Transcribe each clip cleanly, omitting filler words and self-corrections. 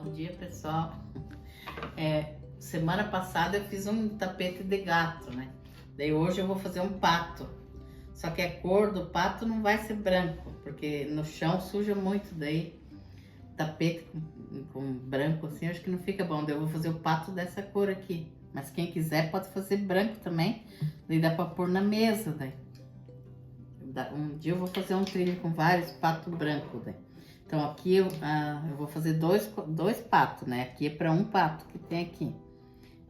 bom dia, pessoal. Semana passada eu fiz um tapete de gato, né? Daí hoje eu vou fazer um pato. Só que a cor do pato não vai ser branco, porque no chão suja muito. Daí tapete com branco assim, eu acho que não fica bom. Daí eu vou fazer o pato dessa cor aqui. Mas quem quiser pode fazer branco também. Daí dá pra pôr na mesa, daí. Um dia eu vou fazer um trilho com vários patos brancos, daí. Então aqui eu vou fazer dois patos, né? Aqui é para um pato que tem aqui.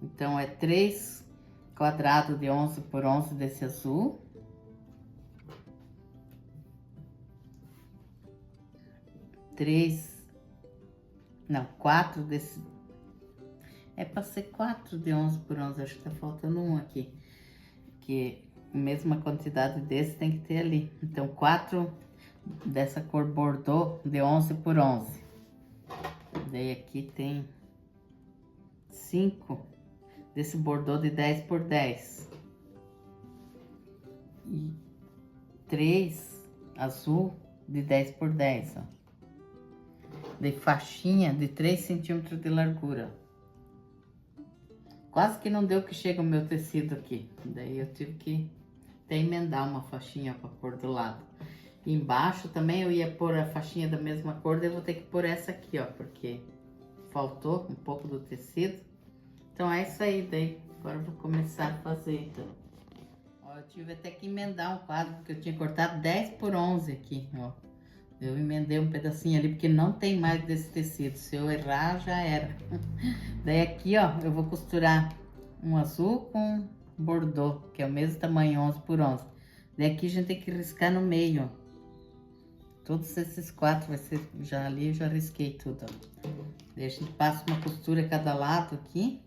Então é 3 quadrados de 11 por 11 desse azul. Quatro desse. É para ser 4 de 11 por 11, acho que tá faltando um aqui. Que a mesma quantidade desse tem que ter ali. Então 4 dessa cor bordô de 11 por 11. Daí aqui tem 5 desse bordô de 10 por 10. E 3 azul de 10 por 10, ó. De faixinha de 3 centímetros de largura. Quase que não deu que chega o meu tecido aqui. Daí eu tive que até emendar uma faixinha para pôr do lado. E embaixo também eu ia pôr a faixinha da mesma cor, daí eu vou ter que pôr essa aqui, ó, porque faltou um pouco do tecido. Então é isso aí, daí agora eu vou começar a fazer, então. Ó, eu tive até que emendar um quadro, porque eu tinha cortado 10 por 11 aqui, ó. Eu emendei um pedacinho ali, porque não tem mais desse tecido. Se eu errar, já era. Daí aqui, ó, eu vou costurar um azul com bordô, que é o mesmo tamanho, 11 por 11. Daí aqui a gente tem que riscar no meio, ó. Todos esses 4 vai ser, já ali eu já risquei tudo, ó. Daí a gente passa uma costura a cada lado aqui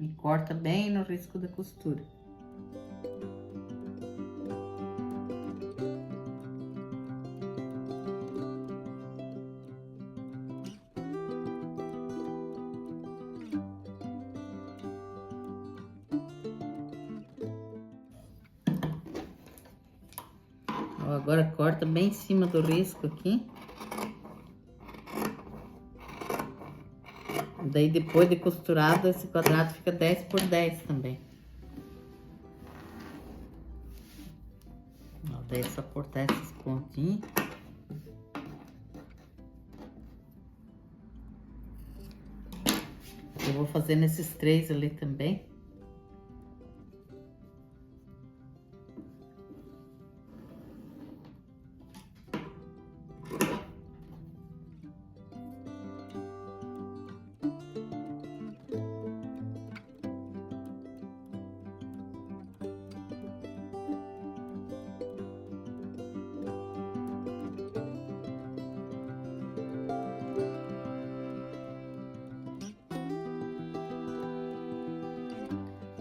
e corta bem no risco da costura. Agora corta bem em cima do risco aqui. Daí depois de costurado, esse quadrado fica 10 por 10 também. Ó, daí é só cortar esses pontinhos. Eu vou fazer nesses 3 ali também.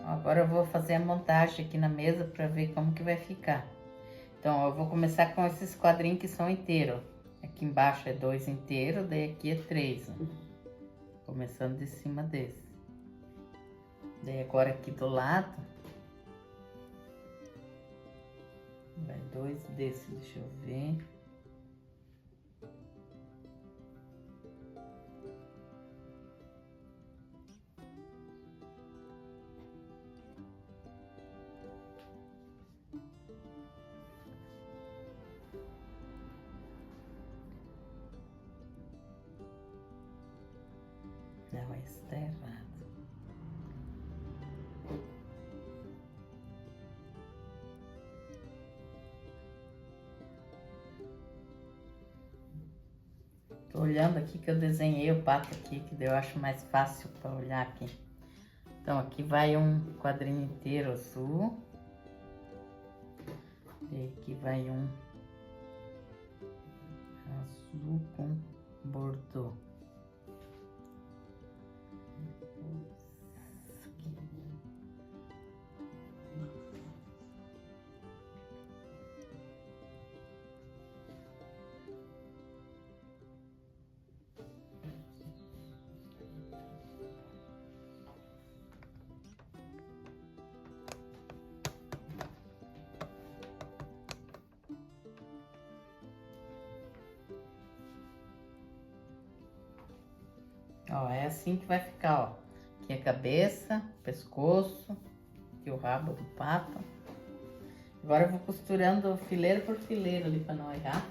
Agora eu vou fazer a montagem aqui na mesa para ver como que vai ficar. Então, eu vou começar com esses quadrinhos que são inteiros. Aqui embaixo é 2 inteiros, daí aqui é 3. Começando de cima desse. Daí agora aqui do lado, vai 2 desse, deixa eu ver. Não, esse tá errado. Tô olhando aqui que eu desenhei o pato aqui, que daí eu acho mais fácil para olhar aqui. Então aqui vai um quadrinho inteiro azul. E aqui vai um azul com bordô. Ó, é assim que vai ficar, ó. Aqui a cabeça, pescoço, aqui o rabo do pato. Agora eu vou costurando fileiro por fileiro ali pra não errar.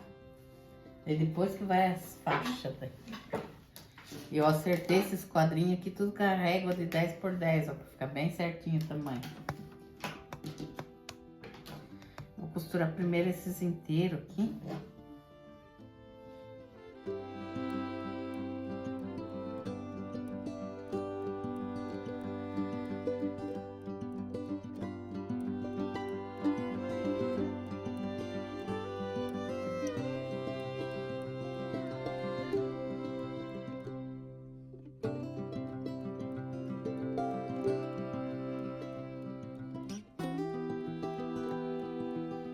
E depois que vai as faixas daqui. E eu acertei esses quadrinhos aqui tudo com a régua de 10 por 10, ó, pra ficar bem certinho o tamanho. Vou costurar primeiro esses inteiros aqui.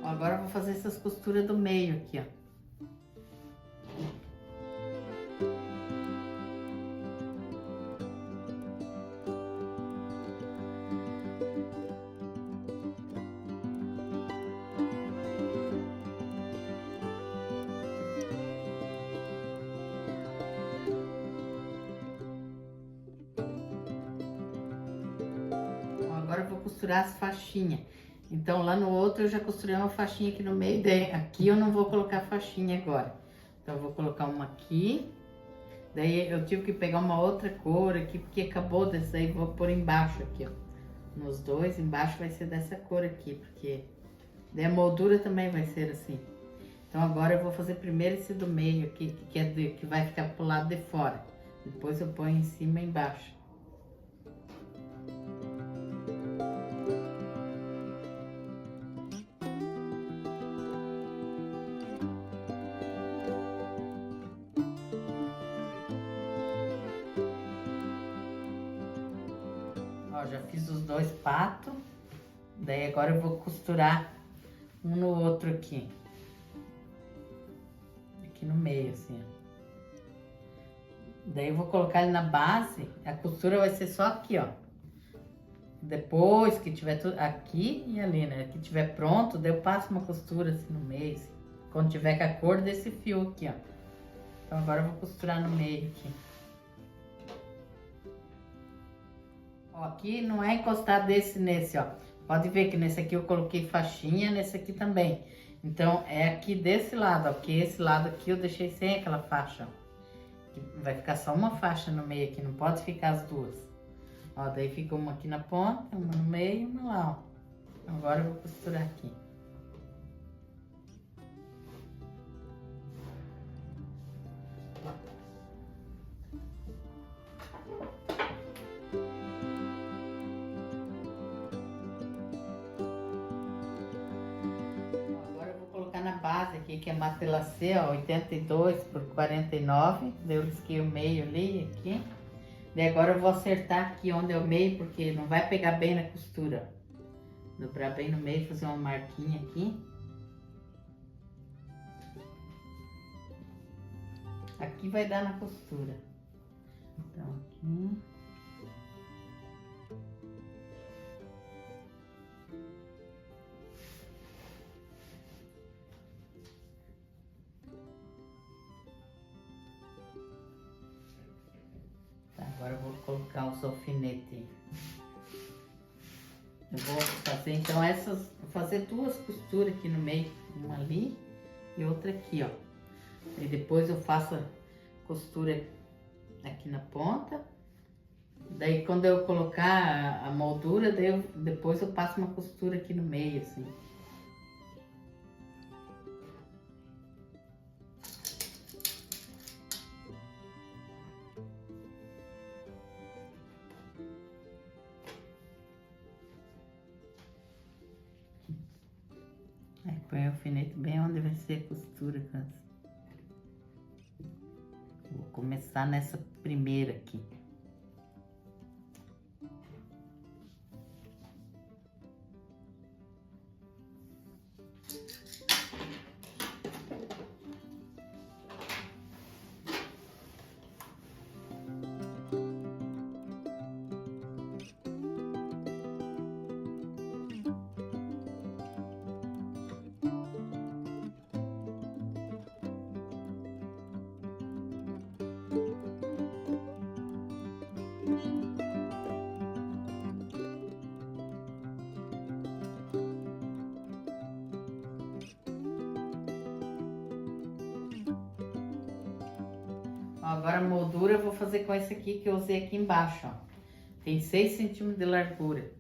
Agora eu vou fazer essas costuras do meio aqui, ó. Agora eu vou costurar as faixinhas. Então lá no outro eu já costurei uma faixinha aqui no meio, daí aqui eu não vou colocar faixinha agora. Então eu vou colocar uma aqui, daí eu tive que pegar uma outra cor aqui, porque acabou desse daí, vou pôr embaixo aqui, ó. Nos dois, embaixo vai ser dessa cor aqui, porque daí a moldura também vai ser assim. Então agora eu vou fazer primeiro esse do meio aqui, que vai ficar pro lado de fora. Depois eu ponho em cima e embaixo. Ó, já fiz os dois patos, daí agora eu vou costurar um no outro aqui. Aqui no meio, assim, ó. Daí eu vou colocar ele na base, a costura vai ser só aqui, ó. Depois que tiver tudo aqui e ali, né? Que tiver pronto, daí eu passo uma costura assim no meio, assim, quando tiver com a cor desse fio aqui, ó. Então agora eu vou costurar no meio aqui. Ó, aqui não é encostar desse nesse, ó. Pode ver que nesse aqui eu coloquei faixinha, nesse aqui também. Então é aqui desse lado, ó, porque esse lado aqui eu deixei sem aquela faixa, ó. Vai ficar só uma faixa no meio aqui, não pode ficar as duas. Ó, daí fica uma aqui na ponta, uma no meio e uma lá, ó. Agora eu vou costurar aqui. Agora eu vou colocar na base aqui, que é matelacê, ó, 82 por 49. Daí eu risquei o meio ali, aqui. Daí agora eu vou acertar aqui onde é o meio, porque não vai pegar bem na costura. Dobrar bem no meio, fazer uma marquinha aqui. Aqui vai dar na costura. Então aqui. Tá, agora eu vou colocar os alfinetes. Eu vou fazer então vou fazer duas costuras aqui no meio, uma ali e outra aqui, ó. E depois eu faço a costura aqui na ponta. Daí quando eu colocar a moldura, depois eu passo uma costura aqui no meio, assim. Aí põe o alfinete bem onde vai ser a costura. Vou começar nessa primeira aqui. Agora a moldura eu vou fazer com esse aqui que eu usei aqui embaixo, ó. Tem 6 centímetros de largura.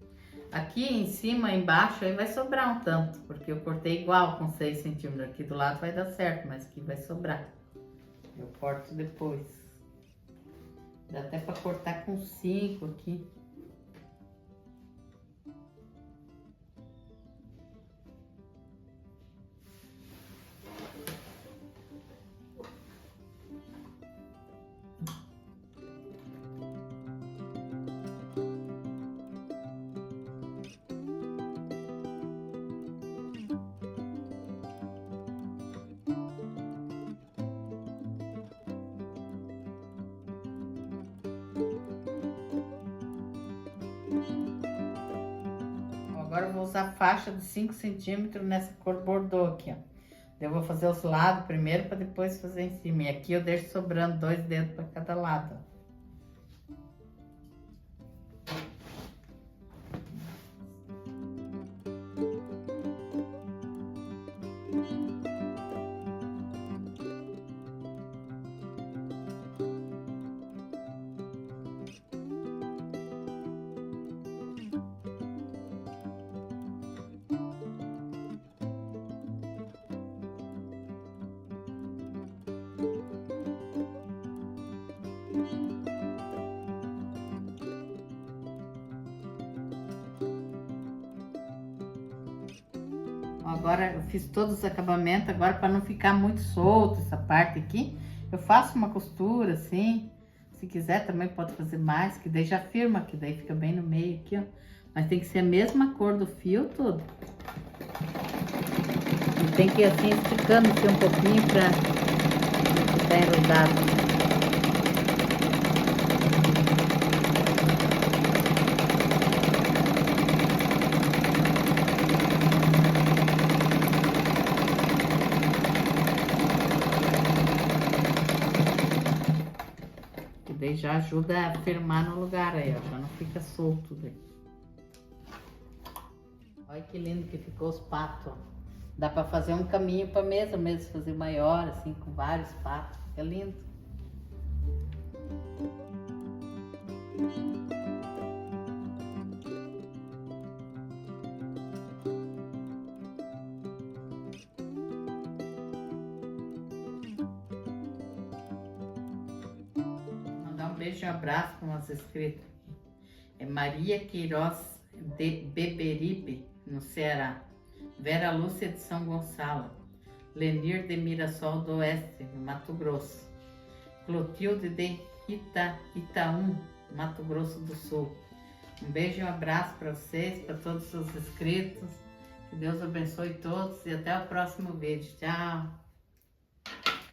Aqui em cima, embaixo, aí vai sobrar um tanto, porque eu cortei igual com 6 centímetros. Aqui do lado vai dar certo, mas aqui vai sobrar. Eu corto depois. Dá até pra cortar com 5 aqui. Agora eu vou usar faixa de 5 centímetros nessa cor bordô aqui, ó. Eu vou fazer os lados primeiro para depois fazer em cima. E aqui eu deixo sobrando 2 dedos para cada lado, ó. Agora eu fiz todos os acabamentos, agora para não ficar muito solto essa parte aqui, eu faço uma costura assim. Se quiser também pode fazer mais, que daí já firma, que daí fica bem no meio aqui, ó. Mas tem que ser a mesma cor do fio, tudo. E tem que ir assim esticando aqui um pouquinho para ficar enredado. Daí já ajuda a firmar no lugar aí, ó, já não fica solto daí. Olha que lindo que ficou os patos, ó. Dá pra fazer um caminho pra mesa mesmo, fazer maior, assim, com vários patos, fica lindo. Um beijo e um abraço com as inscritas. É Maria Queiroz de Beberibe, no Ceará. Vera Lúcia de São Gonçalo. Lenir de Mirassol do Oeste, no Mato Grosso. Clotilde de Itaú, Mato Grosso do Sul. Um beijo e um abraço para vocês, para todos os inscritos. Que Deus abençoe todos e até o próximo vídeo. Tchau!